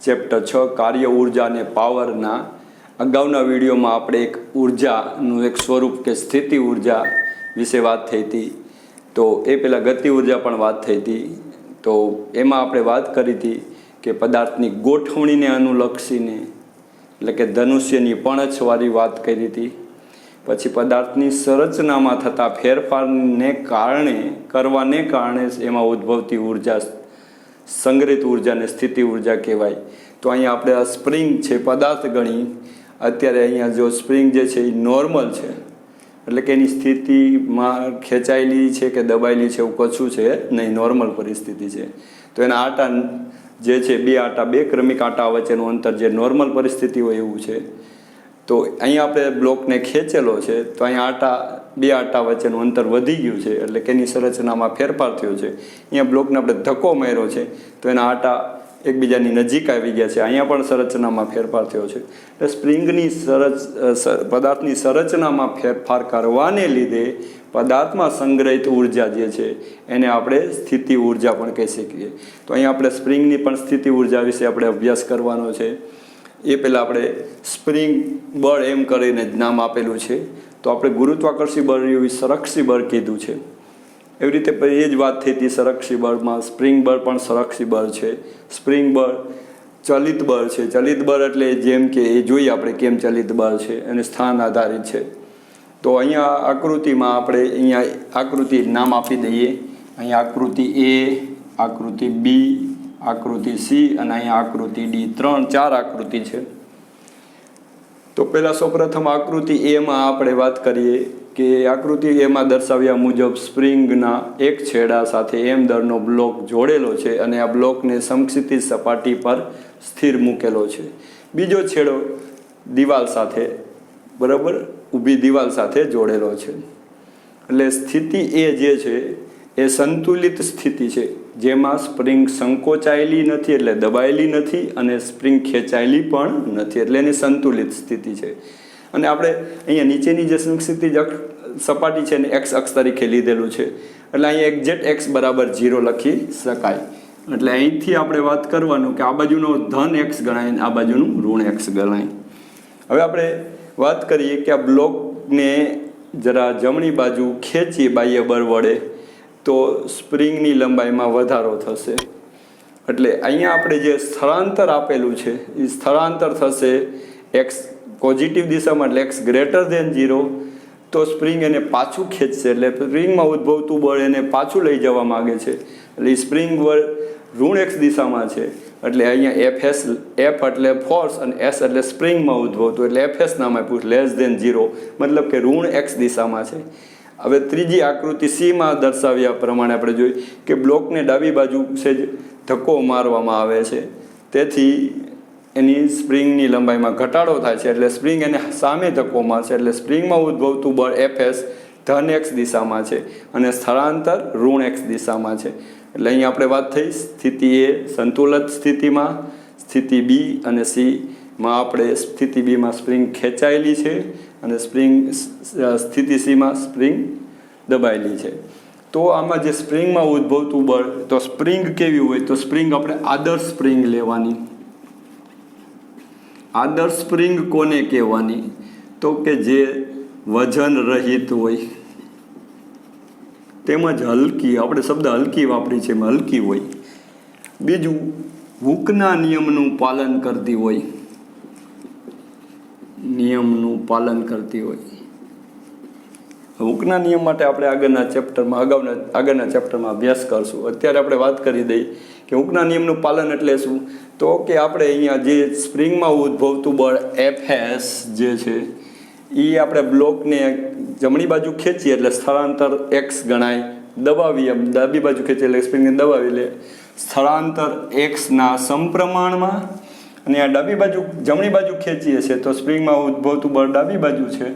Chapter 6 કાર્ય ઉર્જા અને પાવરના અગાઉના વિડીયોમાં આપણે એક ઉર્જાનું એક સ્વરૂપ કે સ્થિતિ ઉર્જા વિશે વાત થઈ હતી. તો એ પહેલાં ગતિ ઉર્જા પણ વાત થઈ હતી. તો એમાં આપણે વાત કરી હતી કે પદાર્થની ગોઠવણીને અનુલક્ષીને એટલે કે ધનુષ્યની પણછવાળી વાત કરી હતી. પછી પદાર્થની સંરચનામાં થતા ફેરફારને કારણે એમાં ઉદ્ભવતી ઉર્જા સંગ્રહિત ઉર્જાને સ્થિતિ ઉર્જા કહેવાય. તો અહીંયા આપણે આ સ્પ્રિંગ છે પદાર્થ ગણી. અત્યારે અહીંયા જો સ્પ્રિંગ જે છે એ નોર્મલ છે, એટલે કે એની સ્થિતિમાં ખેંચાયેલી છે કે દબાયેલી છે એવું કશું છે નહીં, નોર્મલ પરિસ્થિતિ છે. તો એના આટા જે છે બે ક્રમિક આટા વચ્ચેનું અંતર જે નોર્મલ પરિસ્થિતિ હોય એવું છે. તો અહીંયા આપણે બ્લોકને ખેંચેલો છે તો અહીંયા બે આટા વચ્ચેનું અંતર વધી ગયું છે, એટલે કે એની સંરચનામાં ફેરફાર થયો છે. અહીંયા બ્લોકને આપણે ધક્કો માર્યો છે તો એના આટા એકબીજાની નજીક આવી ગયા છે. અહીંયા પણ સંરચનામાં ફેરફાર થયો છે. એટલે સ્પ્રિંગની પદાર્થની સંરચનામાં ફેરફાર કરવાને લીધે પદાર્થમાં સંગ્રહિત ઉર્જા જે છે એને આપણે સ્થિતિ ઉર્જા પણ કહી શકીએ. તો અહીંયા આપણે સ્પ્રિંગની પણ સ્થિતિ ઉર્જા વિશે આપણે અભ્યાસ કરવાનો છે. એ પહેલાં આપણે સ્પ્રિંગ બળ એમ કરીને જ નામ આપેલું છે. તો આપણે ગુરુત્વાકર્ષી બળ સંરક્ષી બળ કીધું છે. એવી રીતે એ જ વાત થઈ હતી સંરક્ષી બળમાં. સ્પ્રિંગ બળ પણ સંરક્ષી બળ છે. સ્પ્રિંગ બળ ચલિત બળ છે. ચલિત બળ એટલે જેમ કે એ જોઈએ આપણે કેમ ચલિત બળ છે અને સ્થાન આધારિત છે. તો અહીંયા આકૃતિમાં આપણે અહીંયા આકૃતિ નામ આપી દઈએ. અહીંયા આકૃતિ એ, આકૃતિ બી, આકૃતિ સી અને અહીંયા આકૃતિ ડી, 3-4 આકૃતિ છે. તો પહેલાં સૌપ્રથમ આકૃતિ એમાં આપણે વાત કરીએ કે આકૃતિ એમાં દર્શાવ્યા મુજબ સ્પ્રિંગના એક છેડા સાથે એમ દળનો બ્લોક જોડેલો છે અને આ બ્લોકને સમક્ષિતિજ સપાટી પર સ્થિર મૂકેલો છે. બીજો છેડો દિવાલ સાથે બરાબર ઊભી દિવાલ સાથે જોડેલો છે. એટલે સ્થિતિ એ જે છે એ સંતુલિત સ્થિતિ છે, જેમાં સ્પ્રિંગ સંકોચાયેલી નથી એટલે દબાયેલી નથી અને સ્પ્રિંગ ખેંચાયેલી પણ નથી, એટલે એની સંતુલિત સ્થિતિ છે. અને આપણે અહીંયા નીચેની જે સમક્ષિતિજ સપાટી છે એને એક્સ અક્ષ તરીકે લીધેલું છે, એટલે અહીંયા એક્ઝેક્ટ એક્સ બરાબર 0 લખી શકાય. એટલે અહીંથી આપણે વાત કરવાનું કે આ બાજુનો ધન એક્સ ગણાય અને આ બાજુનું ઋણ એક્સ ગણાય. હવે આપણે વાત કરીએ કે આ બ્લોકને જરા જમણી બાજુ ખેંચીએ બાહ્ય બળ વડે તો સ્પ્રિંગની લંબાઈમાં વધારો થશે. એટલે અહીંયા આપણે જે સ્થળાંતર આપેલું છે એ સ્થળાંતર થશે એક્સ પોઝિટિવ દિશામાં, એટલે એક્સ ગ્રેટર ધેન 0. તો સ્પ્રિંગ એને પાછું ખેંચશે, એટલે સ્પ્રિંગમાં ઉદ્ભવતું બળ એને પાછું લઈ જવા માગે છે. એટલે એ સ્પ્રિંગ બળ ઋણ એક્સ દિશામાં છે, એટલે અહીંયા એફ એટલે ફોર્સ અને એસ એટલે સ્પ્રિંગમાં ઉદ્ભવતું, એટલે એફએસ નામ આપ્યું લેસ ધેન 0, મતલબ કે ઋણ એક્સ દિશામાં છે. હવે ત્રીજી આકૃતિ સીમાં દર્શાવ્યા પ્રમાણે આપણે જોઈએ કે બ્લોકને ડાબી બાજુ સેજ ધક્કો મારવામાં આવે છે, તેથી એની સ્પ્રિંગની લંબાઈમાં ઘટાડો થાય છે. એટલે સ્પ્રિંગ એને સામે ધક્કો મારશે, એટલે સ્પ્રિંગમાં ઉદ્ભવતું બળ એફએસ ધન એક્સ દિશામાં છે અને સ્થળાંતર ઋણ એક્સ દિશામાં છે. એટલે અહીં આપણે વાત થઈ સ્થિતિ એ સંતુલિત સ્થિતિમાં, સ્થિતિ બી અને સીમાં આપણે સ્થિતિ બીમાં સ્પ્રિંગ ખેંચાયેલી છે અને સ્થિતિ સીમાં સ્પ્રિંગ દબાયેલી છે. તો આમાં જે સ્પ્રિંગમાં ઉદ્ભવતું બળ, તો સ્પ્રિંગ કેવી હોય તો સ્પ્રિંગ આપણે આદર્શ સ્પ્રિંગ લેવાની. આદર્શ સ્પ્રિંગ કોને કહેવાની તો કે જે વજન રહિત હોય તેમજ હલકી, આપણે શબ્દ હલકી વાપરી છે એમાં હલકી હોય. બીજું હૂકના નિયમનું પાલન કરતી હોય, નિયમનું પાલન કરતી હોય. હૂકના નિયમ માટે આપણે આગળના ચેપ્ટરમાં અભ્યાસ કરશું. અત્યારે આપણે વાત કરી દઈએ કે હૂકના નિયમનું પાલન એટલે શું, તો કે આપણે અહીંયા જે સ્પ્રિંગમાં ઉદ્ભવતું બળ એફએસ જે છે એ આપણે બ્લોકને જમણી બાજુ ખેંચીએ એટલે સ્થળાંતર એક્સ ગણાય, દબાવીએ ડાબી બાજુ ખેંચીએ એટલે સ્પ્રિંગને દબાવી લે સ્થળાંતર એક્સના સમપ્રમાણમાં. અને આ જમણી બાજુ ખેંચીએ છીએ તો સ્પ્રિંગમાં ઉદ્ભવતું બળ ડાબી બાજુ છે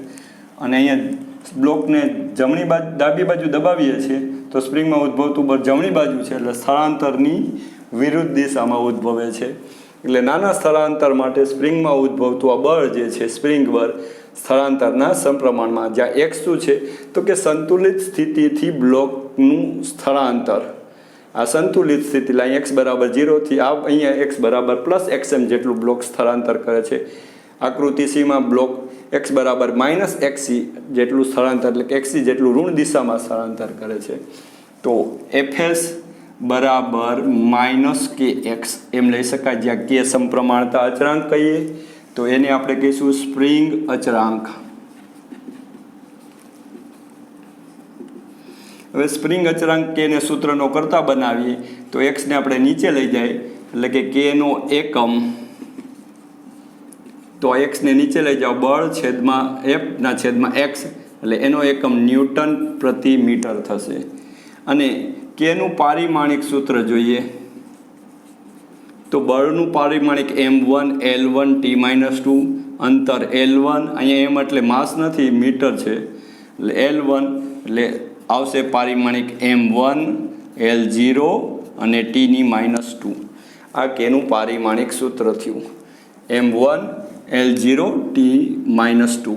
અને અહીંયા બ્લોકને ડાબી બાજુ દબાવીએ છીએ તો સ્પ્રિંગમાં ઉદ્ભવતું બળ જમણી બાજુ છે, એટલે સ્થળાંતરની વિરુદ્ધ દિશામાં ઉદ્ભવે છે. એટલે નાના સ્થળાંતર માટે સ્પ્રિંગમાં ઉદ્ભવતું આ બળ જે છે સ્પ્રિંગ બળ સ્થળાંતરના સમપ્રમાણમાં, જ્યાં એક્સ શું છે તો કે સંતુલિત સ્થિતિથી બ્લોકનું સ્થળાંતર આ સંતુલિત સ્થિતિ એટલે અહીં x બરાબર 0 થી આ અહીંયા x બરાબર પ્લસ xm જેટલું બ્લોક સ્થળાંતર કરે છે. આકૃતિ સીમાં બ્લોક x બરાબર માઇનસ xc જેટલું સ્થળાંતર એટલે કે xc જેટલું ઋણ દિશામાં સ્થળાંતર કરે છે. તો fs બરાબર માઇનસ kx એમ લઈ શકાય, જ્યાં k સમપ્રમાણતા અચળાંક કહીએ તો એને આપણે કહીશું સ્પ્રિંગ અચળાંક. હવે સ્પ્રિંગ અચળાંક k ને સૂત્રનો કરતા બનાવીએ તો x ને આપણે નીચે લઈ જાય એટલે કે k નો એકમ, તો x ને નીચે લઈ જાઓ બળ છેદમાં f ના છેદમાં x એટલે એનો એકમ ન્યૂટન પ્રતિ મીટર થશે. અને k નું પારિમાણિક સૂત્ર જોઈએ તો બળનું પારિમાણિક m1 L1 T-2 અંતર L1 અહીંયા m એટલે માસ નથી મીટર છે એટલે L1 એટલે આવશે પારિમાણિક m1 L0 અને T-2. આ k નું પારિમાણિક સૂત્ર થયું m1 L0 T-2.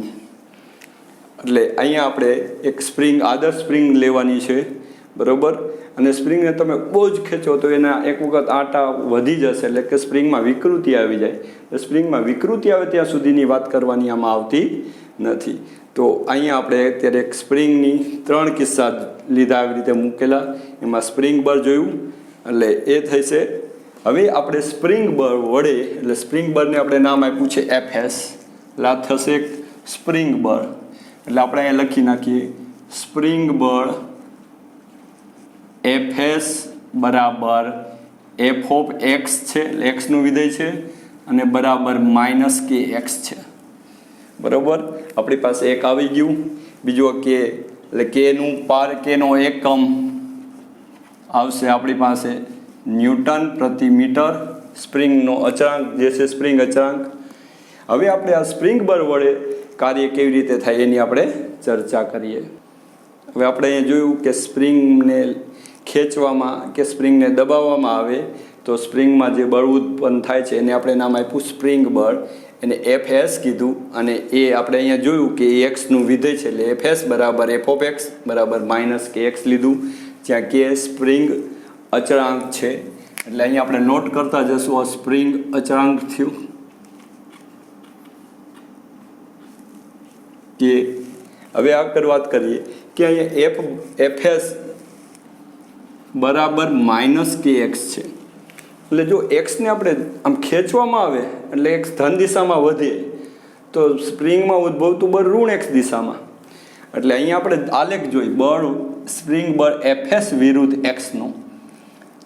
એટલે અહીંયા આપણે એક સ્પ્રિંગ આદર્શ સ્પ્રિંગ લેવાની છે બરાબર, અને સ્પ્રિંગને તમે બહુ જ ખેંચો તો એના એક વખત આટા વધી જશે એટલે કે સ્પ્રિંગમાં વિકૃતિ આવી જાય. સ્પ્રિંગમાં વિકૃતિ આવે ત્યાં સુધીની વાત કરવાની આમાં આવતી નથી. તો અહીંયા આપણે અત્યારે એક સ્પ્રિંગની 3 કિસ્સા લીધા આવી રીતે મૂકેલા, એમાં સ્પ્રિંગ બળ જોયું એટલે એ થશે. હવે આપણે સ્પ્રિંગ બળ વડે એટલે સ્પ્રિંગ બળને આપણે નામ આપ્યું છે fs, એટલે આ થશે સ્પ્રિંગ બળ. એટલે આપણે અહીંયા લખી નાખીએ સ્પ્રિંગ બળ fs બરાબર f ઓફ x છે એટલે x નું વિધેય છે અને બરાબર માઇનસ kx છે બરાબર. આપણી પાસે એક આવી ગયું, બીજું k એટલે k નો એકમ આવશે આપણી પાસે ન્યૂટન પ્રતિ મીટર, સ્પ્રિંગનો અચળાંક જે છે સ્પ્રિંગ અચળાંક. હવે આપણે આ સ્પ્રિંગ બળ વડે કાર્ય કેવી રીતે થાય એની આપણે ચર્ચા કરીએ. હવે આપણે અહીંયા જોયું કે સ્પ્રિંગને ખેંચવામાં કે સ્પ્રિંગને દબાવવામાં આવે તો સ્પ્રિંગમાં જે બળ ઉત્પન્ન થાય છે એને આપણે નામ આપ્યું સ્પ્રિંગ બળ, એને fs કીધું. અને એ આપણે અહીંયા જોયું કે x નું વિધેય છે એટલે fs બરાબર f ઓફ x બરાબર માઇનસ kx લીધું, જ્યાં k સ્પ્રિંગ અચળાંક છે. એટલે અહીંયા આપણે નોટ કરતા જશું આ સ્પ્રિંગ અચળાંક થયું કે. હવે આગળ વાત કરીએ કે અહીંયા fs બરાબર માઇનસ kx છે. એટલે જો એક્સને આપણે આમ ખેંચવામાં આવે એટલે એક્સ ધન દિશામાં વધે તો સ્પ્રિંગમાં ઉદ્ભવતું બળ ઋણ એક્સ દિશામાં. એટલે અહીંયા આપણે આલેખ જોઈ બળ સ્પ્રિંગ બળ fs વિરુદ્ધ એક્સનો.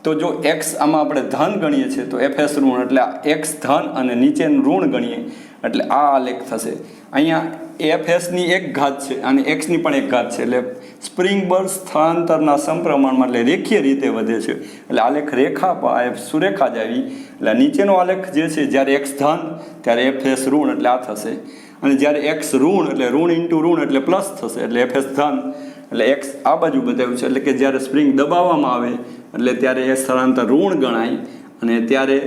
તો જો એક્સ આમાં આપણે ધન ગણીએ છીએ તો fs ઋણ એટલે એક્સ ધન અને નીચેનું ઋણ ગણીએ એટલે આ આલેખ થશે. અહીંયા fsની એક ઘાત છે અને એક્સની પણ એક ઘાત છે એટલે સ્પ્રિંગ બળ સ્થળાંતરના સમપ્રમાણમાં એટલે રેખીય રીતે વધે છે. એટલે આલેખ રેખા સુરેખા જ આવી. એટલે નીચેનો આલેખ જે છે જ્યારે એક્સ ધન ત્યારે fs ઋણ એટલે આ થશે, અને જ્યારે એક્સ ઋણ એટલે ઋણ ઇન્ટુ ઋણ એટલે પ્લસ થશે એટલે fs ધન એટલે એક્સ આ બાજુ બતાવ્યું છે. એટલે કે જ્યારે સ્પ્રિંગ દબાવવામાં આવે એટલે ત્યારે એ સ્થળાંતર ઋણ ગણાય અને ત્યારે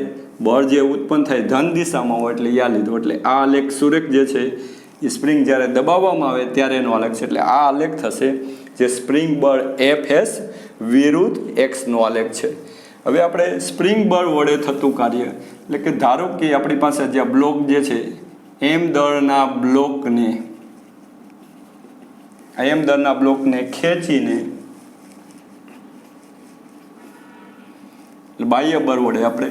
બળ જે ઉત્પન્ન થાય ધન દિશામાં હોય એટલે યા લીધો. એટલે આ આલેખ સુરેખ જે છે એ સ્પ્રિંગ જ્યારે દબાવવામાં આવે ત્યારે એનો આલેખ છે. એટલે આ આલેખ થશે જે સ્પ્રિંગ બળ fs વિરુદ્ધ એક્સનો આલેખ છે. હવે આપણે સ્પ્રિંગ બળ વડે થતું કાર્ય એટલે કે ધારો કે આપણી પાસે જે બ્લોક જે છે m દળના બ્લોકને ખેંચીને બાહ્ય બળ વડે આપણે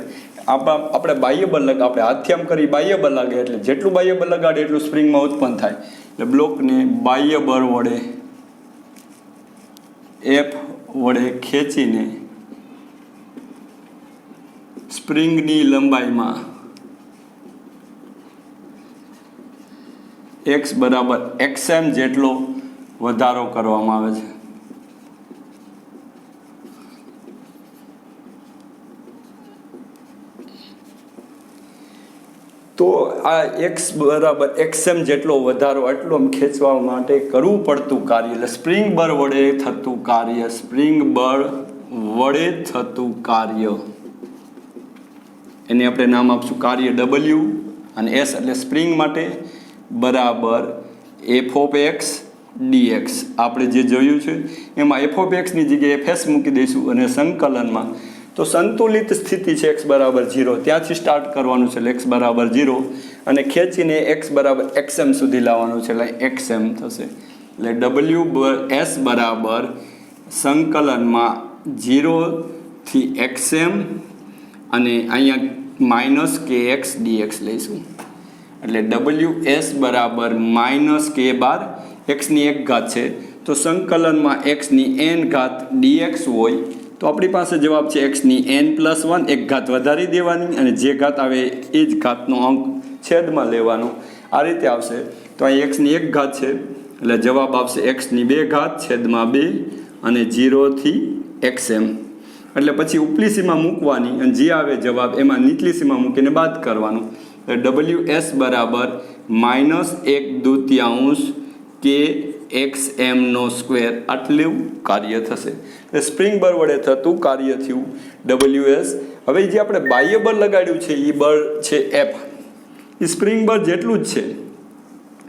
બાહ્ય બળ આપણે હાથથી આમ કરી બાહ્ય બળ લાગે એટલે જેટલું બાહ્ય બળ લગાડે એટલું સ્પ્રિંગમાં ઉત્પન્ન થાય. એટલે બ્લોકને બાહ્ય બળ વડે F વડે ખેંચીને સ્પ્રિંગની લંબાઈમાં x બરાબર xm જેટલો વધારો કરવામાં આવે છે. તો આ x બરાબર xm જેટલો વધારો એટલો ખેંચવા માટે કરવું પડતું કાર્ય એટલે સ્પ્રિંગ બળ વડે થતું કાર્ય એને આપણે નામ આપશું કાર્ય W અને S એટલે સ્પ્રિંગ માટે બરાબર f ઓફ x dx આપણે જે જોયું છે એમાં f ઓફ x ની જગ્યાએ fs મૂકી દઈશું અને સંકલનમાં તો સંતુલિત સ્થિતિ છે x બરાબર 0 ત્યાંથી સ્ટાર્ટ કરવાનું છે એટલે x બરાબર 0 અને ખેંચીને x બરાબર xm સુધી લાવવાનું છે એટલે xm થશે એટલે ws બરાબર સંકલનમાં 0 થી xm અને અહીંયા માઇનસ kx dx લઈશું એટલે ws બરાબર માઇનસ k બાર x ની એક ઘાત છે તો સંકલનમાં x ની n ઘાત dx હોય તો આપણી પાસે જવાબ છે x ની n+1 એક ઘાત વધારી દેવાની અને જે ઘાત આવે એ જ ઘાતનો અંક છેદમાં લેવાનો આ રીતે આવશે તો અહીં x ની એક ઘાત છે એટલે જવાબ આવશે x ની 2 ઘાત છેદમાં 2 અને 0 થી xm એટલે પછી ઉપલી સીમા મૂકવાની અને જે આવે જવાબ એમાં નીચલી સીમા મૂકીને બાદ કરવાનું ws બરાબર -1/2 કે xm નો સ્ક્વેર આટલું કાર્ય થશે એટલે સ્પ્રિંગ બળ વડે થતું કાર્ય થયું ws હવે જે આપણે બાહ્ય બળ લગાડ્યું છે એ બળ છે f એ સ્પ્રિંગ બળ જેટલું જ છે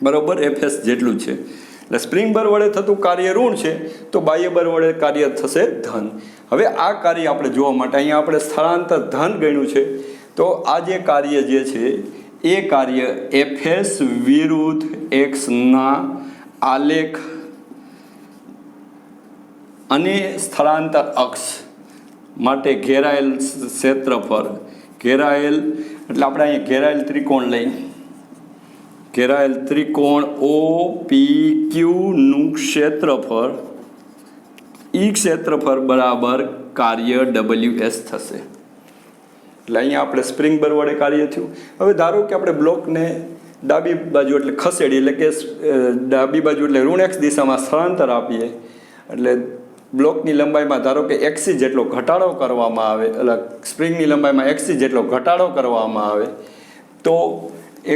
બરોબર fs જેટલું જ છે એટલે સ્પ્રિંગ બળ વડે થતું કાર્ય ઋણ છે તો બાહ્ય બળ વડે કાર્ય થશે ધન હવે આ કાર્ય આપણે જોવા માટે અહીંયા આપણે સ્થળાંતર ધન ગણ્યું છે તો આ જે કાર્ય જે છે એ કાર્ય fs વિરુદ્ધ x ના આલેખ અને સ્થળાંતર અક્ષ માટે ઘેરાયેલ ક્ષેત્રફળ ઘેરાયેલ એટલે આપણે અહીંયા ઘેરાયેલ ત્રિકોણ લઈ ઘેરાયેલ ત્રિકોણ OPQ નું ક્ષેત્રફળ ક્ષેત્રફળ બરાબર કાર્ય ws થશે એટલે અહીંયા આપણે સ્પ્રિંગ બળ વડે કાર્ય થયું હવે ધારો કે આપણે બ્લોકને ડાબી બાજુ એટલે ખસેડી એટલે કે ડાબી બાજુ એટલે ઋણ x દિશામાં સ્થળાંતર આપીએ એટલે બ્લોકની લંબાઈમાં ધારો કે xc જેટલો ઘટાડો કરવામાં આવે એટલે સ્પ્રિંગની લંબાઈમાં xc જેટલો ઘટાડો કરવામાં આવે તો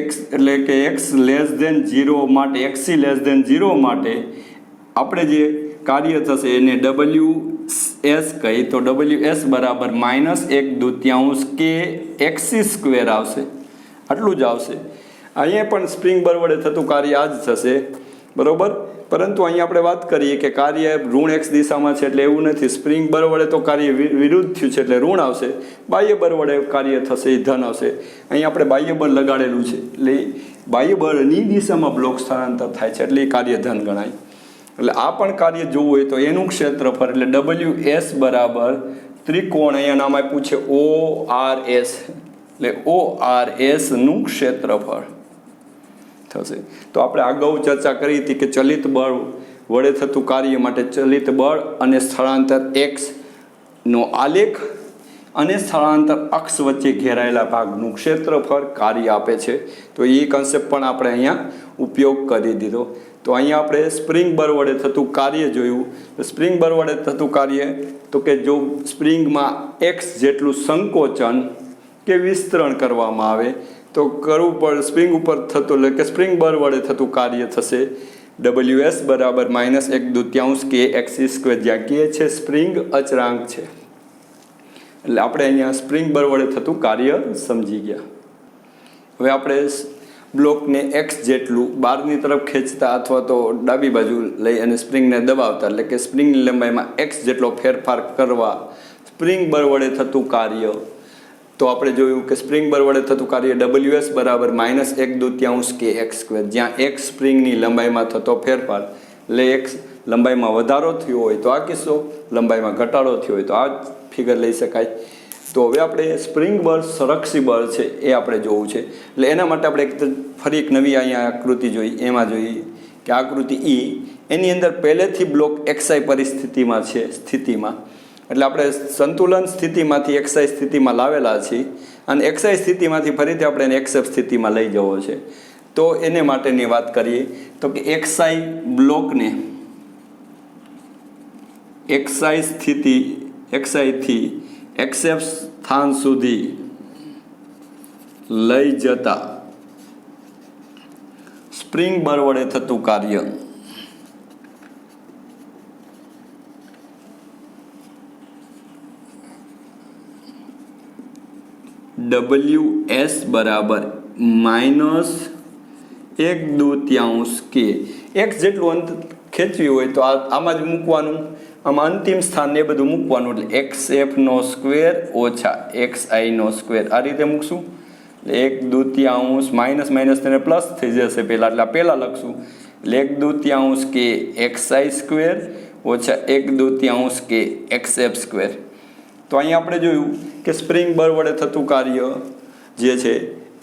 x એટલે કે x<0 માટે xc <0 માટે આપણે જે કાર્ય થશે એને ws કહી તો ws બરાબર -1/2 કે xc² આવશે આટલું જ આવશે અહીંયા પણ સ્પ્રિંગ બળ વડે થતું કાર્ય આ જ થશે બરોબર પરંતુ અહીંયા આપણે વાત કરીએ કે કાર્ય ઋણ x દિશામાં છે એટલે એવું નથી સ્પ્રિંગ બળ વડે તો કાર્ય વિરુદ્ધ થયું છે એટલે ઋણ આવશે બાહ્ય બળ વડે કાર્ય થશે એ ધન આવશે અહીંયા આપણે બાહ્ય બળ લગાડેલું છે એટલે બાહ્ય બળની દિશામાં બ્લોક સ્થળાંતર થાય છે એટલે એ કાર્ય ધન ગણાય એટલે આ પણ કાર્ય જોવું હોય તો એનું ક્ષેત્રફળ એટલે ws બરાબર ત્રિકોણ અહીંયા નામ આપ્યું છે ORS એટલે ORS નું ક્ષેત્રફળ થશે તો આપણે અગાઉ ચર્ચા કરી હતી કે ચલિત બળ વડે થતું કાર્ય માટે ચલિત બળ અને સ્થળાંતર x નો આલેખ અને સ્થળાંતર અક્ષ વચ્ચે ઘેરાયેલા ભાગનું ક્ષેત્રફળ કાર્ય આપે છે તો એ કન્સેપ્ટ પણ આપણે અહીંયા ઉપયોગ કરી દીધો તો અહીંયા આપણે સ્પ્રિંગ બળ વડે થતું કાર્ય જોયું સ્પ્રિંગ બળ વડે થતું કાર્ય તો કે જો સ્પ્રિંગમાં x જેટલું સંકોચન કે વિસ્તરણ કરવામાં આવે તો કરવું પડે સ્પ્રિંગ ઉપર થતું એટલે કે સ્પ્રિંગ બળ વડે થતું કાર્ય થશે ws બરાબર -1/2 કે xc² જ્યાં કે છે સ્પ્રિંગ અચળાંક છે એટલે આપણે અહીંયા સ્પ્રિંગ બળ વડે થતું કાર્ય સમજી ગયા હવે આપણે બ્લોકને x જેટલું બહારની તરફ ખેંચતા અથવા તો ડાબી બાજુ લઈ અને સ્પ્રિંગને દબાવતા એટલે કે સ્પ્રિંગની લંબાઈમાં x જેટલો ફેરફાર કરવા સ્પ્રિંગ બળ વડે થતું કાર્ય તો આપણે જોયું કે સ્પ્રિંગ બળ વડે થતું કાર્ય ws બરાબર -1/2 કે x² જ્યાં x સ્પ્રિંગની લંબાઈમાં થતો ફેરફાર એટલે x લંબાઈમાં વધારો થયો હોય તો આ કિસ્સો લંબાઈમાં ઘટાડો થયો હોય તો આ ફિગર લઈ શકાય તો હવે આપણે સ્પ્રિંગ બળ સંરક્ષી બળ છે એ આપણે જોવું છે એટલે એના માટે આપણે ફરી એક નવી અહીંયા આકૃતિ જોઈ એમાં જોઈએ કે આકૃતિ એની અંદર પહેલેથી બ્લોક xi પરિસ્થિતિમાં છે સ્થિતિમાં એટલે આપણે સંતુલન સ્થિતિમાંથી xi સ્થિતિમાં લાવેલા છીએ અને xi સ્થિતિમાંથી ફરીથી આપણે એને xf સ્થિતિમાં લઈ જવો છે તો એને માટેની વાત કરીએ તો કે xi બ્લોકને xi સ્થિતિ xi થી xf સ્થાન સુધી લઈ જતા સ્પ્રિંગ બળ વડે થતું કાર્ય ws બરાબર -1/2 કે x જેટલું અંતર ખેંચવી હોય તો આમાં જ મૂકવાનું, આમાં અંતિમ સ્થાન એ બધું મૂકવાનું, એટલે XF² ઓછા XI², આ રીતે મૂકશું. એટલે 1/2 માઇનસ માઇનસ તેને પ્લસ થઈ જશે પહેલાં, એટલે પહેલાં લખશું. એટલે 1/2 કે XI² ઓછા 1/2 કે XF². તો અહીંયા આપણે જોયું કે સ્પ્રિંગ બળ વડે થતું કાર્ય જે છે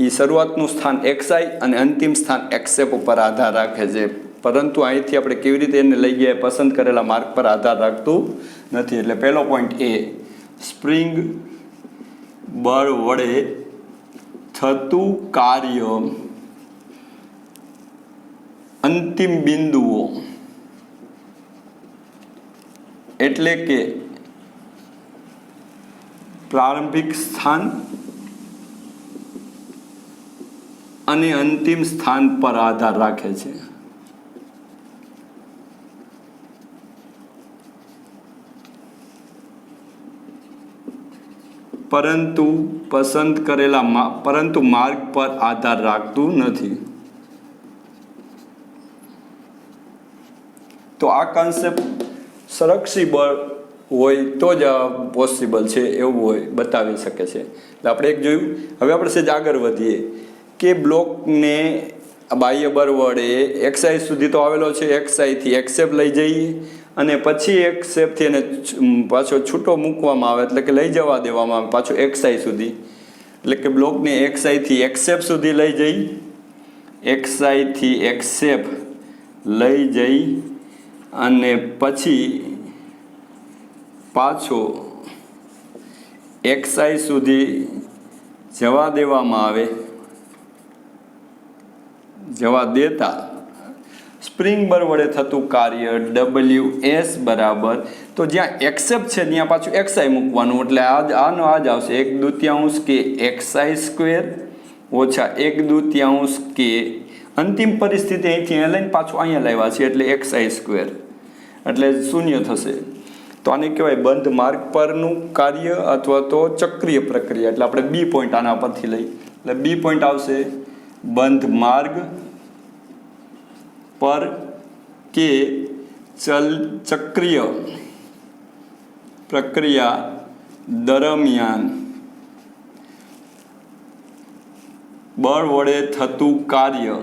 એ શરૂઆતનું સ્થાન XI અને અંતિમ સ્થાન XF ઉપર આધાર રાખે છે, પરંતુ અહીંથી આપણે કેવી રીતે એને લઈ ગયા પસંદ કરેલા માર્ગ પર આધાર રાખતું નથી. એટલે પહેલો પોઈન્ટ એ, સ્પ્રિંગ બળ વડે થતું કાર્ય અંતિમ બિંદુઓ એટલે કે પ્રારંભિક સ્થાન અને અંતિમ સ્થાન પર આધાર રાખે છે. પરંતુ પસંદ કરેલા માર્ગ પર આધાર રાખતું નથી. તો આ કન્સેપ્ટ સંરક્ષી બળ હોય તો જ પોસિબલ છે એવું હોય બતાવી શકે છે. એટલે આપણે એક જોયું. હવે આપણે સહેજ આગળ વધીએ કે બ્લોકને બાહ્ય બળ વડે XI સુધી તો આવેલો છે, XI થી XF લઈ જઈએ અને પછી XF થી એને પાછો છૂટો મૂકવામાં આવે, એટલે કે લઈ જવા દેવામાં આવે પાછો XI સુધી. એટલે કે બ્લોકને XI થી XF સુધી લઈ જઈ, XI થી XF લઈ જઈ અને પછી પાછો XI સુધી જવા દેવામાં આવે. જવા દેતા સ્પ્રિંગ બળ વડે થતું કાર્ય WS બરાબર, તો જ્યાં XF છે ત્યાં પાછું XI મૂકવાનું, એટલે આનો આ જ આવશે 1/2 કે XI² ઓછા 1/2 કે અંતિમ પરિસ્થિતિ અહીંથી અહીંયા લઈને પાછું અહીંયા લાવ્યા છે એટલે XI², એટલે શૂન્ય થશે. તો આને કહેવાય બંધ માર્ગ પરનું કાર્ય અથવા તો ચક્રીય પ્રક્રિયા. એટલે આપણે બી પોઈન્ટ આના પરથી લઈ, એટલે બી પોઈન્ટ આવશે બંધ માર્ગ પર કે ચક્રીય પ્રક્રિયા દરમિયાન બળ વડે થતું કાર્ય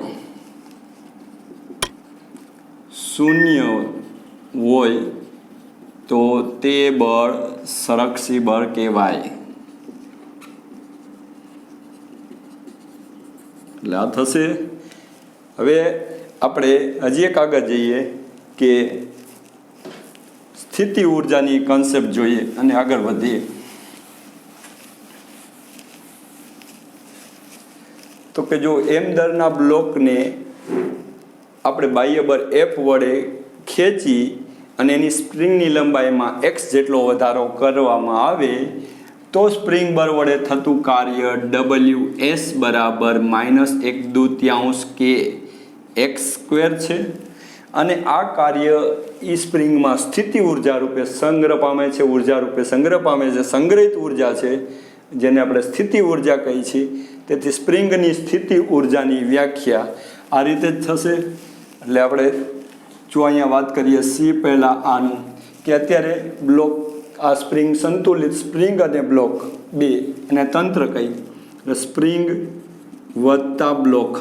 શૂન્ય હોય તો તે બળ સંરક્ષી બળ કહેવાય. એટલે આ થશે. હવે આપણે હજી એક આગળ જઈએ કે સ્થિતિ ઊર્જાની કન્સેપ્ટ જોઈએ અને આગળ વધીએ. તો કે જો એમ દરના બ્લોકને આપણે બાહ્ય બળ F વડે ખેંચી અને એની સ્પ્રિંગની લંબાઈમાં x જેટલો વધારો કરવામાં આવે તો સ્પ્રિંગ બળ વડે થતું કાર્ય WS બરાબર -1/2 કે x² છે. અને આ કાર્ય ઈ સ્પ્રિંગમાં સ્થિતિ ઉર્જા રૂપે સંગ્રહ પામે છે, ઉર્જા રૂપે સંગ્રહ પામે છે. સંગ્રહિત ઉર્જા છે જેને આપણે સ્થિતિ ઉર્જા કહી છીએ. તેથી સ્પ્રિંગની સ્થિતિ ઉર્જાની વ્યાખ્યા આ રીતે જ થશે. એટલે આપણે જો અહીંયા વાત કરીએ સી પહેલાં આનું કે અત્યારે બ્લોક આ સ્પ્રિંગ સંતુલિત સ્પ્રિંગ અને બ્લોક બે અને તંત્ર કહી, સ્પ્રિંગ વત્તા બ્લોક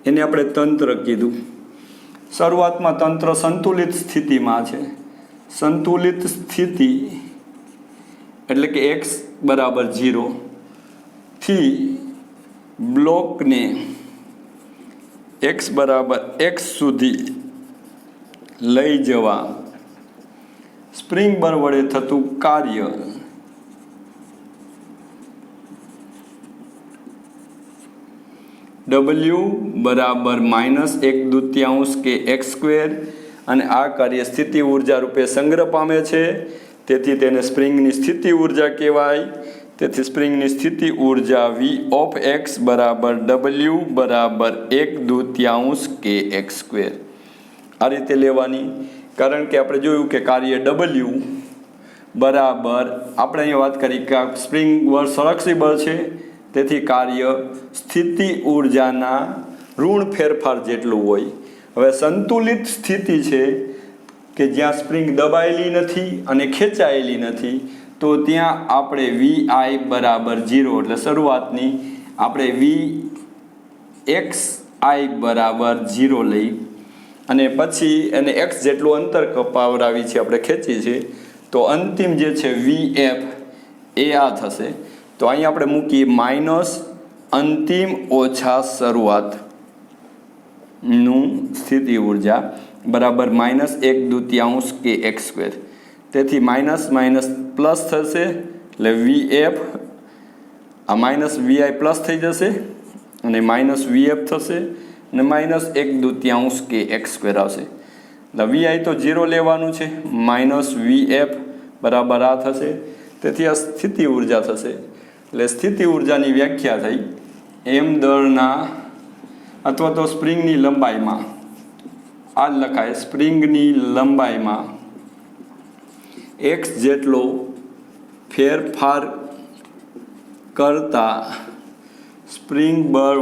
એને આપણે તંત્ર કીધું. શરૂઆતમાં તંત્ર સંતુલિત સ્થિતિમાં છે. સંતુલિત સ્થિતિ એટલે કે x બરાબર 0 થી બ્લોકને x બરાબર x સુધી લઈ જવા સ્પ્રિંગ બળ વડે થતું કાર્ય W બરાબર -1/2 કે x², અને આ કાર્ય સ્થિતિ ઉર્જા રૂપે સંગ્રહ પામે છે. તેથી તેને સ્પ્રિંગની સ્થિતિ ઉર્જા કહેવાય. તેથી સ્પ્રિંગની સ્થિતિ ઉર્જા V ઓફ x બરાબર W બરાબર 1/2 કે x². આ રીતે લેવાની, કારણ કે આપણે જોયું કે કાર્ય W બરાબર આપણે અહીંયા વાત કરી કે સ્પ્રિંગ બળ સંરક્ષી બળ છે. તેથી કાર્ય સ્થિતિ ઉર્જાના ઋણ ફેરફાર જેટલું હોય. હવે સંતુલિત સ્થિતિ છે કે જ્યાં સ્પ્રિંગ દબાયેલી નથી અને ખેંચાયેલી નથી, તો ત્યાં આપણે VI બરાબર 0 એટલે શરૂઆતની આપણે VXI બરાબર 0 લઈ અને પછી એને x જેટલું અંતર કપાવડાવી છે, આપણે ખેંચી છે, તો અંતિમ જે છે VF એ આ થશે. તો અહીં આપણે મૂકીએ માઇનસ અંતિમ ઓછા શરૂઆતનું સ્થિતિ ઉર્જા બરાબર -1/2 kx². તેથી માઇનસ માઇનસ પ્લસ થશે એટલે VF આ માઇનસ VI પ્લસ થઈ જશે અને માઇનસ VF થશે અને -1/2 kx² આવશે. એટલે VI તો 0 લેવાનું છે, માઇનસ VF બરાબર આ થશે. તેથી આ સ્થિતિ ઉર્જા થશે. એટલે સ્થિતિ ઉર્જાની વ્યાખ્યા થઈ m દળના અથવા તો સ્પ્રિંગની લંબાઈમાં, આ લખાય સ્પ્રિંગની લંબાઈમાં x જેટલો ફેરફાર કરતા સ્પ્રિંગ બળ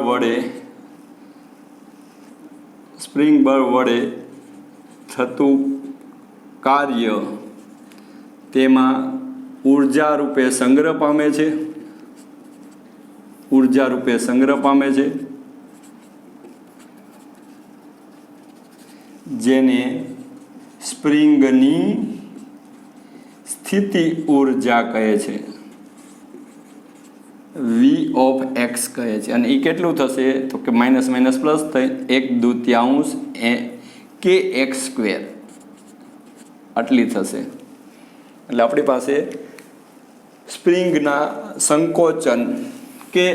વડે થતું કાર્ય તેમાં ઊર્જા રૂપે સંગ્રહ પામે છે, જેને સ્પ્રિંગની સ્થિતિ ઉર્જા કહે છે, V ઓફ x કહે છે. અને એ કેટલું થશે તો કે માઇનસ માઇનસ પ્લસ થઈ 1/2 kx² આટલી થશે. એટલે આપણી પાસે સ્પ્રિંગના સંકોચન કે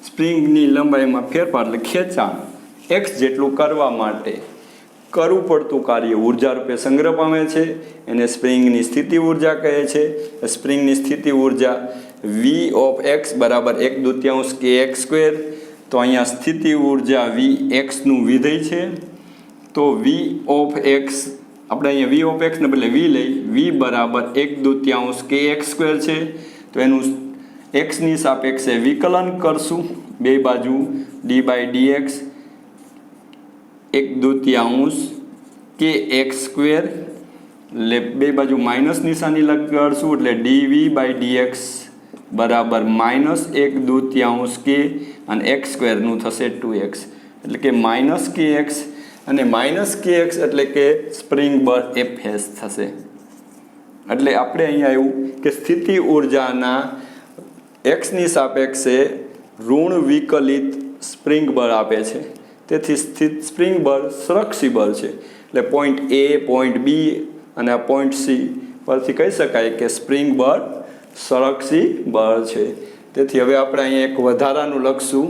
સ્પ્રિંગની લંબાઈમાં ફેરફાર એટલે ખેંચાણ x જેટલું કરવા માટે કરવું પડતું કાર્ય ઉર્જા રૂપે સંગ્રહ પામે છે, એને સ્પ્રિંગની સ્થિતિ ઉર્જા કહે છે. સ્પ્રિંગની સ્થિતિ ઉર્જા V ઓફ x બરાબર 1/2 kx². તો અહીંયા સ્થિતિ ઉર્જા Vx નું વિધેય છે, તો V ઓફ x આપણે અહીંયા V ઓફ x ને બદલે V લઈ, V બરાબર 1/2 kx² છે. તો એનું x ની સાપેક્ષે વિકલન કરશું, બે બાજુ d/dx 1/2 kx², એટલે બે બાજુ માઇનસ નિશાની લગાડશું એટલે dv/dx બરાબર -1/2 k અને x² નું થશે 2x, એટલે કે -kx અને -kx એટલે કે સ્પ્રિંગ બળ Fs થશે. એટલે આપણે અહીંયા આવ્યું કે સ્થિતિ ઉર્જાના x ની સાપેક્ષે ઋણ વિકલિત સ્પ્રિંગ બળ આપે છે. તેથી સ્પ્રિંગ બળ સંરક્ષી બળ છે. એટલે પોઈન્ટ A, પોઈન્ટ B અને આ પોઈન્ટ C પરથી કહી શકાય કે સ્પ્રિંગ બળ સંરક્ષી બળ છે. તેથી હવે આપણે અહીંયા એક વધારાનું લખશું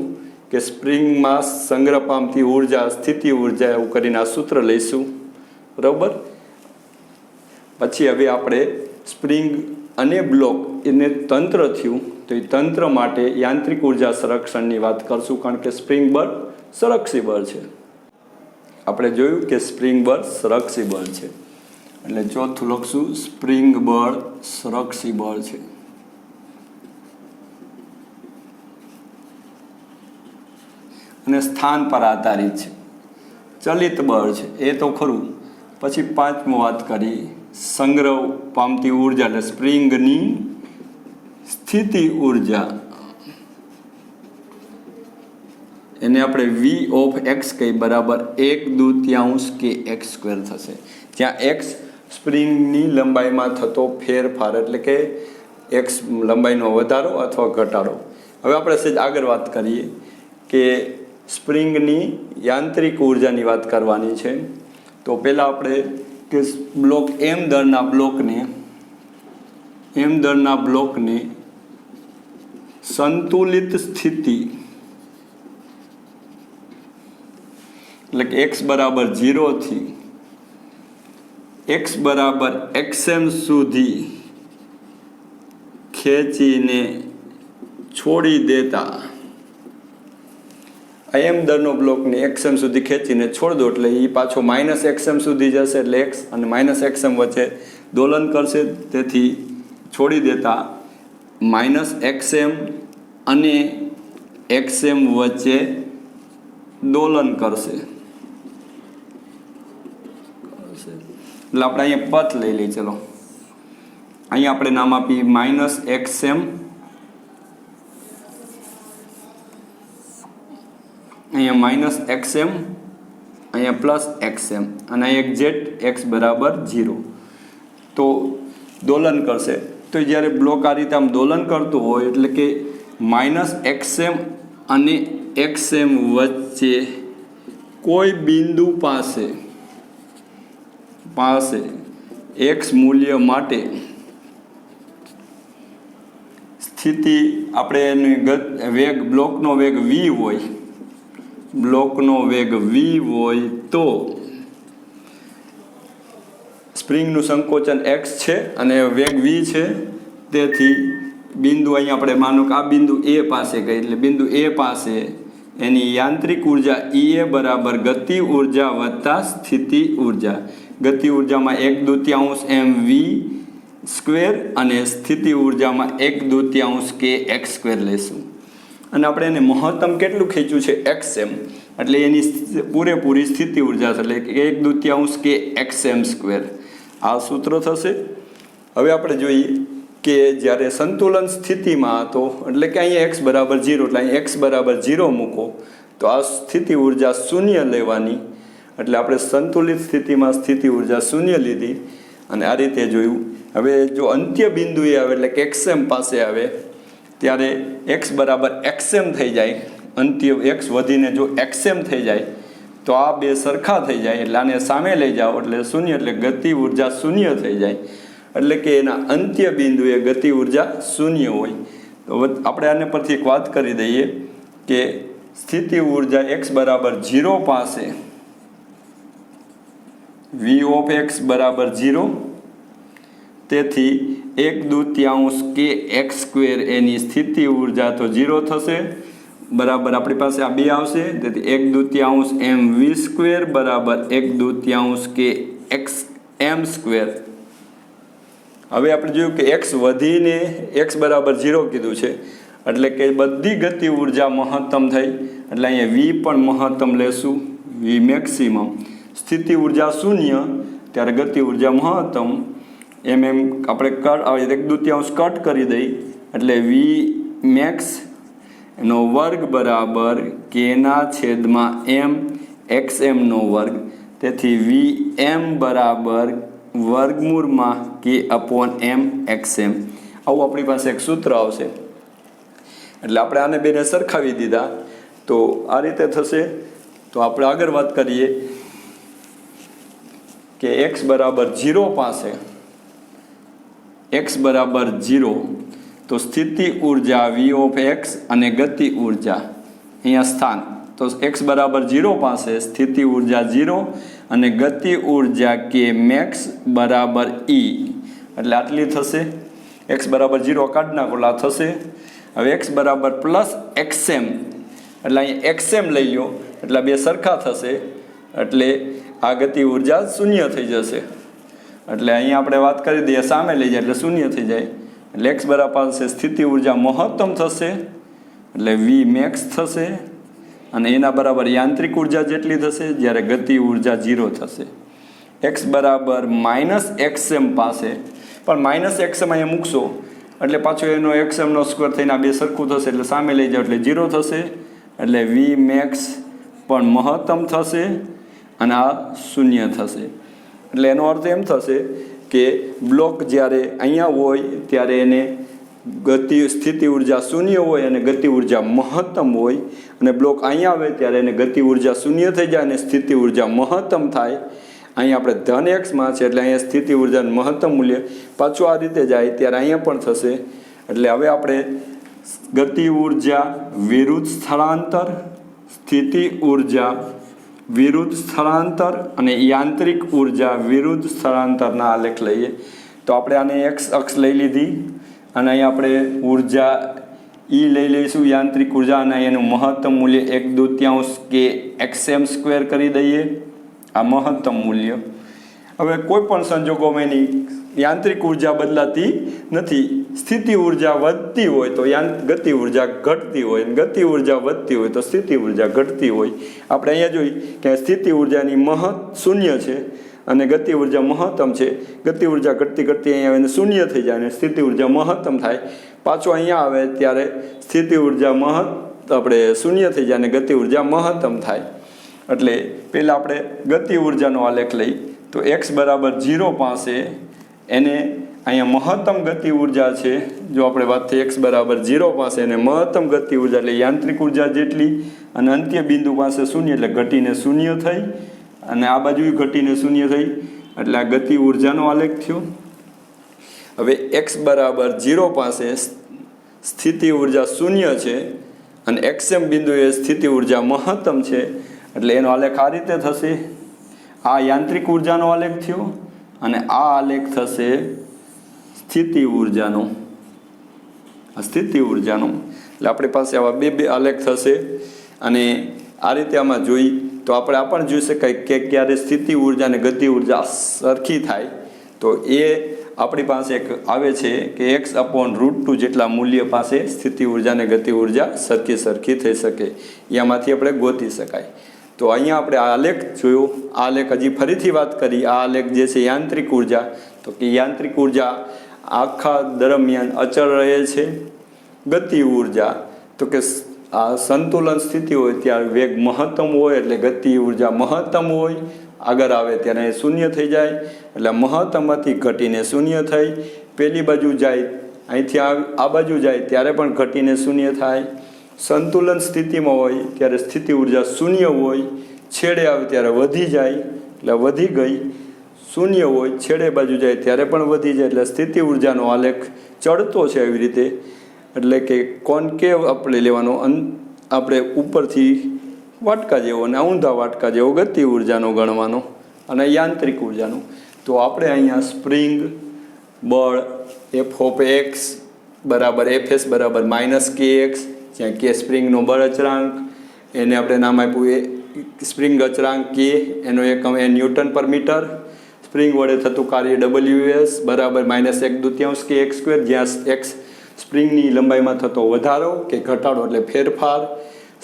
કે સ્પ્રિંગમાં સંગ્રહ પામતી ઉર્જા સ્થિતિ ઉર્જા એવું કરીને આ સૂત્ર લઈશું, બરાબર. પછી હવે આપણે સ્પ્રિંગ અને બ્લોક એને તંત્ર થયું, તો એ તંત્ર માટે યાંત્રિક ઉર્જા સંરક્ષણની વાત કરશું, કારણ કે સ્પ્રિંગ બળ સંરક્ષી બળ છે. આપણે જોયું કે સ્પ્રિંગ બળ સંરક્ષી બળ છે, એટલે ચોથું લખશું સ્પ્રિંગ બળ સંરક્ષી બળ છે. અને સ્થાન પર આધારિત છે, ચલિત બળ છે એ તો ખરું. પછી પાંચમું વાત કરી સંગ્રહ પામતી ઉર્જા એટલે સ્પ્રિંગની સ્થિતિ ઉર્જા, એને આપણે V ઓફ x કઈ બરાબર 1/2 kx² થશે, જ્યાં x સ્પ્રિંગની લંબાઈમાં થતો ફેરફાર એટલે કે x લંબાઈનો વધારો અથવા ઘટાડો. હવે આપણે સહેજ આગળ વાત કરીએ કે સ્પ્રિંગની યાંત્રિક ઉર્જાની વાત કરવાની છે. તો પહેલાં આપણે કે બ્લોક m દળના બ્લોકને સંતુલિત સ્થિતિ એટલે કે x બરાબર 0 થી x બરાબર xm સુધી ખેંચીને છોડી દેતા, m દળનો બ્લોકને xm સુધી ખેંચીને છોડ દો એટલે એ પાછો -xm સુધી જશે, એટલે x અને -xm વચ્ચે દોલન કરશે. તેથી છોડી દેતા -xm અને xm વચ્ચે દોલન કરશે. એટલે આપણે અહીંયા પથ લઈ લઈએ. ચલો અહીંયા આપણે નામ આપીએ -xm, અહીંયા -xm, અહીંયા +xm અને અહીંયા એક્ઝેક્ટ x બરાબર 0. તો દોલન કરશે. તો જ્યારે બ્લોક આ રીતે આમ દોલન કરતું હોય એટલે કે -xm અને xm વચ્ચે કોઈ બિંદુ પાસે x મૂલ્ય માટે સ્થિતિ આપણે એની વેગ બ્લોકનો વેગ v હોય તો સ્પ્રિંગનું સંકોચન x છે અને વેગ v છે. તેથી બિંદુ અહીંયા આપણે માનો કે આ બિંદુ A પાસે ગઈ એટલે બિંદુ A પાસે એની યાંત્રિક ઉર્જા EA બરાબર ગતિ ઉર્જા વત્તા સ્થિતિ ઉર્જા. ગતિ ઉર્જામાં 1/2 mv સ્ક્વેર અને સ્થિતિ ઉર્જામાં 1/2 kx² લેશું. અને આપણે એને મહત્તમ કેટલું ખેંચ્યું છે xm, એટલે એની પૂરેપૂરી સ્થિતિ ઉર્જા છે એટલે 1/2 kxm². આ સૂત્ર થશે. હવે આપણે જોઈએ કે જ્યારે સંતુલન સ્થિતિમાં હતો એટલે કે અહીંયા x બરાબર 0 એટલે અહીંયા x બરાબર 0 મૂકો તો આ સ્થિતિ ઉર્જા શૂન્ય લેવાની. એટલે આપણે સંતુલિત સ્થિતિમાં સ્થિતિ ઉર્જા શૂન્ય લીધી અને આ રીતે જોયું. હવે જો અંત્ય બિંદુએ આવે એટલે કે xm પાસે આવે ત્યારે x બરાબર xm થઈ જાય. અંત્ય x વધીને જો xm થઈ જાય તો આ બે સરખા થઈ જાય એટલે આને સામે લઈ જાઓ એટલે શૂન્ય, એટલે ગતિ ઉર્જા શૂન્ય થઈ જાય. એટલે કે એના અંત્ય બિંદુએ ગતિ ઉર્જા શૂન્ય હોય. તો આપણે આને પરથી એક વાત કરી દઈએ કે સ્થિતિ ઉર્જા x બરાબર 0 પાસે v ઓફ x બરાબર 0, તેથી 1/2 kx² એની સ્થિતિ ઉર્જા તો 0 થશે બરાબર આપણી પાસે આ બે આવશે. તેથી 1/2 mv² બરાબર 1/2 kxm². હવે આપણે જોયું કે x વધીને x બરાબર 0 કીધું છે એટલે કે બધી ગતિ ઉર્જા મહત્તમ થઈ એટલે અહીંયા v પણ મહત્તમ લેશું, v મેક્સિમમ. સ્થિતિ ઉર્જા શૂન્ય ત્યારે ગતિ ઉર્જા મહત્તમ એમ આપણે 1/2 કટ કરી દઈ એટલે v મેક્સ નો વર્ગ બરાબર k/m xm². તેથી vm બરાબર વર્ગમૂળમાં k/m xm. આવું આપણી પાસે એક સૂત્ર આવશે. એટલે આપણે આને બેને સરખાવી દીધા તો આ રીતે થશે. તો આપણે આગળ વાત કરીએ કે x બરાબર 0 પાસે x બરાબર 0 તો સ્થિતિ ઉર્જા v ઓફ x અને ગતિ ઉર્જા અહીંયા સ્થાન. તો x બરાબર 0 પાસે સ્થિતિ ઉર્જા 0 અને ગતિ ઉર્જા k મેક્સ બરાબર e એટલે આટલી થશે. x બરાબર 0 કાઢ નાખો એટલે થશે. હવે x બરાબર +xm એટલે અહીંયા xm લઈ લો એટલે બે સરખા થશે એટલે આ ગતિ ઉર્જા શૂન્ય થઈ જશે. એટલે અહીંયા આપણે વાત કરી દઈએ સામે લઈ જાય એટલે શૂન્ય થઈ જાય એટલે x બરાબર પાસે સ્થિતિ ઉર્જા મહત્તમ થશે એટલે v મેક્સ થશે અને એના બરાબર યાંત્રિક ઉર્જા જેટલી થશે જ્યારે ગતિ ઉર્જા 0 થશે. x બરાબર -xm પાસે પણ -xm અહીંયા મૂકશો એટલે પાછો એનો xm² થઈને આ બે સરખું થશે એટલે સામે લઈ જાઓ એટલે 0 થશે એટલે v મેક્સ પણ મહત્તમ થશે અને આ શૂન્ય થશે. એટલે એનો અર્થ એમ થશે કે બ્લોક જ્યારે અહીંયા હોય ત્યારે એને સ્થિતિ ઉર્જા શૂન્ય હોય અને ગતિ ઉર્જા મહત્તમ હોય અને બ્લોક અહીંયા આવે ત્યારે એને ગતિ ઉર્જા શૂન્ય થઈ જાય અને સ્થિતિ ઉર્જા મહત્તમ થાય. અહીંયા આપણે ધન એક્સમાં છે એટલે અહીંયા સ્થિતિ ઉર્જાનું મહત્તમ મૂલ્ય પાછું આ રીતે જાય ત્યારે અહીંયા પણ થશે. એટલે હવે આપણે ગતિ ઉર્જા વિરુદ્ધ સ્થળાંતર, સ્થિતિ ઉર્જા વિરુદ્ધ સ્થળાંતર અને યાંત્રિક ઉર્જા વિરુદ્ધ સ્થળાંતરના આલેખ લઈએ. તો આપણે આને એક્સ અક્ષ લઈ લીધી અને અહીંયા આપણે ઉર્જા E લઈ લઈશું યાંત્રિક ઉર્જા અને એનું મહત્તમ મૂલ્ય 1/2 kxm² કરી દઈએ આ મહત્તમ મૂલ્ય. હવે કોઈ પણ સંજોગોમાં એની યાંત્રિક ઉર્જા બદલાતી નથી. સ્થિતિ ઉર્જા વધતી હોય તો ગતિ ઉર્જા ઘટતી હોય, ગતિ ઉર્જા વધતી હોય તો સ્થિતિ ઉર્જા ઘટતી હોય. આપણે અહીંયા જોઈ કે સ્થિતિ ઉર્જાની શૂન્ય છે અને ગતિ ઉર્જા મહત્તમ છે. ગતિ ઉર્જા ઘટતી ઘટતી અહીંયા આવીને શૂન્ય થઈ જાય અને સ્થિતિ ઉર્જા મહત્તમ થાય. પાછો અહીંયા આવે ત્યારે સ્થિતિ ઉર્જા આપણે શૂન્ય થઈ જાય અને ગતિ ઉર્જા મહત્તમ થાય. એટલે પહેલાં આપણે ગતિ ઉર્જાનો આલેખ લઈ તો x બરાબર 0 પાસે એને અહીંયા મહત્તમ ગતિ ઉર્જા છે. જો આપણે વાત થઈ x બરાબર 0 પાસે એને મહત્તમ ગતિ ઉર્જા એટલે યાંત્રિક ઉર્જા જેટલી અને અંત્ય બિંદુ પાસે શૂન્ય એટલે ઘટીને શૂન્ય થઈ અને આ બાજુ ઘટીને શૂન્ય થઈ એટલે આ ગતિ ઉર્જાનો આલેખ થયો. હવે x બરાબર 0 પાસે સ્થિતિ ઉર્જા શૂન્ય છે અને xm બિંદુએ સ્થિતિ ઉર્જા મહત્તમ છે એટલે એનો આલેખ આ રીતે થશે. આ યાંત્રિક ઉર્જાનો આલેખ થયો અને આ આલેખ થશે સ્થિતિ ઉર્જાનો. એટલે આપણી પાસે આવા બે આલેખ થશે અને આ રીતે આમાં જોઈ તો આપણે આ પણ જોઈ શકાય કે ક્યારે સ્થિતિ ઉર્જા અને ગતિ ઉર્જા સરખી થાય તો એ આપણી પાસે એક આવે છે કે x/√2 જેટલા મૂલ્ય પાસે સ્થિતિ ઉર્જા અને ગતિ ઉર્જા સરખી થઈ શકે. એમાંથી આપણે ગોતી શકાય. તો અહીંયા આપણે આ આલેખ જોયો. આ આલેખ હજી ફરીથી વાત કરી. આ આલેખ જે છે યાંત્રિક ઉર્જા, તો કે યાંત્રિક ઉર્જા આખા દરમિયાન અચળ રહે છે. ગતિ ઉર્જા તો કે આ સંતુલન સ્થિતિ હોય ત્યારે વેગ મહત્તમ હોય એટલે ગતિ ઉર્જા મહત્તમ હોય. આગળ આવે ત્યારે શૂન્ય થઈ જાય એટલે મહત્તમથી ઘટીને શૂન્ય થઈ. પહેલી બાજુ જાય અહીંથી આ બાજુ જાય ત્યારે પણ ઘટીને શૂન્ય થાય. સંતુલન સ્થિતિમાં હોય ત્યારે સ્થિતિ ઉર્જા શૂન્ય હોય, છેડે આવે ત્યારે વધી જાય એટલે વધી ગઈ. શૂન્ય હોય છેડે બાજુ જાય ત્યારે પણ વધી જાય એટલે સ્થિતિ ઉર્જાનો આલેખ ચડતો છે. એવી રીતે એટલે કે કોન્કેવ આપણે લેવાનો, આપણે ઉપરથી વાટકા જેવો અને ઊંધા વાટકા જેવો ગતિ ઉર્જાનો ગણવાનો અને યાંત્રિક ઉર્જાનો. તો આપણે અહીંયા સ્પ્રિંગ બળ F(x) બરાબર Fs બરાબર -kx, જ્યાં કે સ્પ્રિંગનો બળ અચળાંક, એને આપણે નામ આપ્યું સ્પ્રિંગ અચળાંક કે, એનો એકમ એ ન્યૂટન પર મીટર. સ્પ્રિંગ વડે થતું કાર્ય Ws બરાબર -1/2 kx², જ્યાં x સ્પ્રિંગની લંબાઈમાં થતો વધારો કે ઘટાડો એટલે ફેરફાર.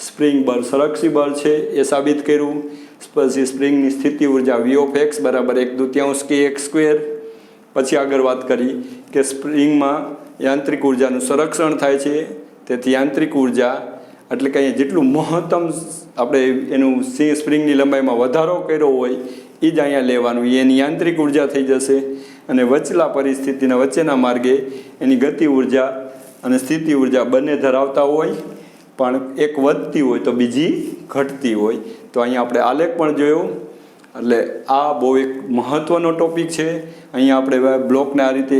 સ્પ્રિંગ બળ સંરક્ષી બળ છે એ સાબિત કર્યું. પછી સ્પ્રિંગની સ્થિતિ ઉર્જા V(x) બરાબર 1/2 kx². પછી આગળ વાત કરી કે સ્પ્રિંગમાં યાંત્રિક ઉર્જાનું સંરક્ષણ થાય છે. તેથી યાંત્રિક ઉર્જા એટલે કે અહીંયા જેટલું મહત્તમ આપણે એનું સ્પ્રિંગની લંબાઈમાં વધારો કર્યો હોય એ જ અહીંયા લેવાનું, એની યાંત્રિક ઉર્જા થઈ જશે. અને વચલા પરિસ્થિતિના વચ્ચેના માર્ગે એની ગતિ ઉર્જા અને સ્થિતિ ઉર્જા બંને ધરાવતા હોય, પણ એક વધતી હોય તો બીજી ઘટતી હોય. તો અહીંયા આપણે આલેખ પણ જોયો. એટલે આ બહુ એક મહત્ત્વનો ટોપિક છે. અહીંયા આપણે બ્લોકને આ રીતે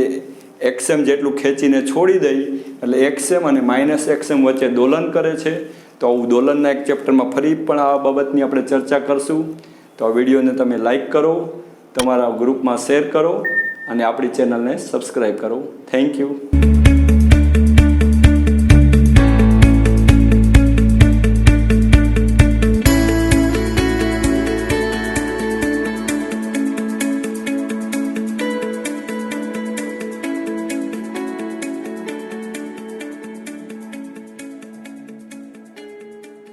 XM જેટલું ખેંચીને છોડી દઈ એટલે XM અને -XM વચ્ચે દોલન કરે છે. તો આવું દોલનના એક ચેપ્ટરમાં ફરી પણ આ બાબતની આપણે ચર્ચા કરશું. તો આ વિડીયોને તમે લાઈક કરો, તમારા ગ્રુપમાં શેર કરો અને આપણી ચેનલને સબસ્ક્રાઈબ કરો. Thank you.